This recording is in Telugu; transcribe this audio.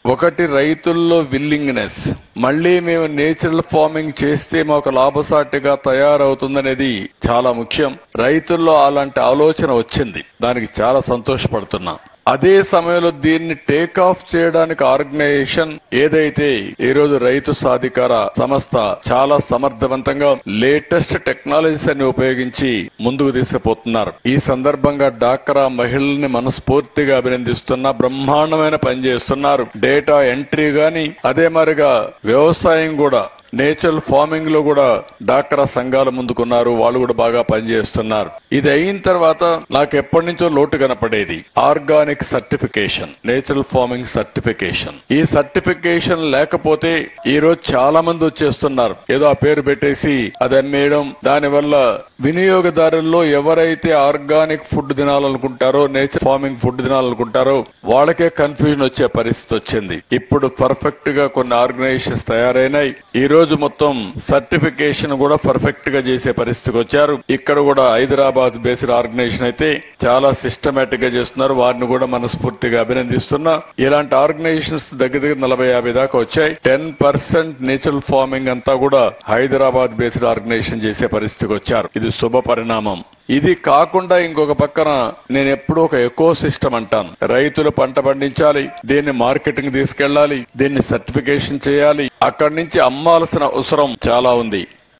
ఒకటి రైతుల్లో విల్లింగ్నెస్, మళ్లీ మేము నేచురల్ ఫార్మింగ్ చేస్తే మాకు లాభసాటిగా తయారవుతుందనేది చాలా ముఖ్యం. రైతుల్లో అలాంటి ఆలోచన వచ్చింది, దానికి చాలా సంతోషపడుతున్నా. అదే సమయంలో దీన్ని టేక్ ఆఫ్ చేయడానికి ఆర్గనైజేషన్ ఏదైతే ఈ రోజు రైతు సాధికార సంస్థ చాలా సమర్థవంతంగా లేటెస్ట్ టెక్నాలజీస్ అన్ని ఉపయోగించి ముందుకు తీసుకుపోతున్నారు. ఈ సందర్భంగా డాక్రా మహిళల్ని మనస్ఫూర్తిగా అభినందిస్తున్నా. బ్రహ్మాండమైన పని చేస్తున్నారు. డేటా ఎంట్రీ గాని, అదే మరిగా వ్యవసాయం కూడా నేచురల్ ఫార్మింగ్ లో కూడా డాక్రా సంఘాలు ముందుకున్నారు. వాళ్ళు కూడా బాగా పనిచేస్తున్నారు. ఇది అయిన తర్వాత నాకు ఎప్పటి నుంచో లోటు కనపడేది organic certification, natural farming certification. ఈ సర్టిఫికేషన్ లేకపోతే ఈ రోజు చాలా మంది వచ్చేస్తున్నారు, ఏదో ఆ పేరు పెట్టేసి అది అమ్మేయడం. దానివల్ల వినియోగదారుల్లో ఎవరైతే ఆర్గానిక్ ఫుడ్ తినాలనుకుంటారో, నేచురల్ ఫార్మింగ్ ఫుడ్ తినాలనుకుంటారో వాళ్ళకే కన్ఫ్యూజన్ వచ్చే పరిస్థితి వచ్చింది. ఇప్పుడు పర్ఫెక్ట్ గా కొన్ని ఆర్గనైజేషన్స్ తయారైనాయి. ఈ రోజు మొత్తం సర్టిఫికేషన్ కూడా పర్ఫెక్ట్ గా చేసే పరిస్థితికి వచ్చారు. ఇక్కడ కూడా హైదరాబాద్ బేస్డ్ ఆర్గనైజేషన్ అయితే చాలా సిస్టమేటిక్ గా చేస్తున్నారు. వారిని కూడా మనస్ఫూర్తిగా అభినందిస్తున్నా. ఇలాంటి ఆర్గనైజేషన్స్ దగ్గర 40-50 దాకా వచ్చాయి. 10% నేచురల్ ఫార్మింగ్ అంతా కూడా హైదరాబాద్ బేస్డ్ ఆర్గనైజేషన్ చేసే పరిస్థితికి వచ్చారు. ఇది శుభ పరిణామం. ఇది కాకుండా ఇంకొక పక్కన నేను ఎప్పుడూ ఒక ఎకో సిస్టమ్ అంటాను. రైతులు పంట పండించాలి, దీన్ని మార్కెటింగ్ తీసుకెళ్లాలి, దీన్ని సర్టిఫికేషన్ చేయాలి, అక్కడి నుంచి అమ్మాల్సిన అవసరం చాలా ఉంది.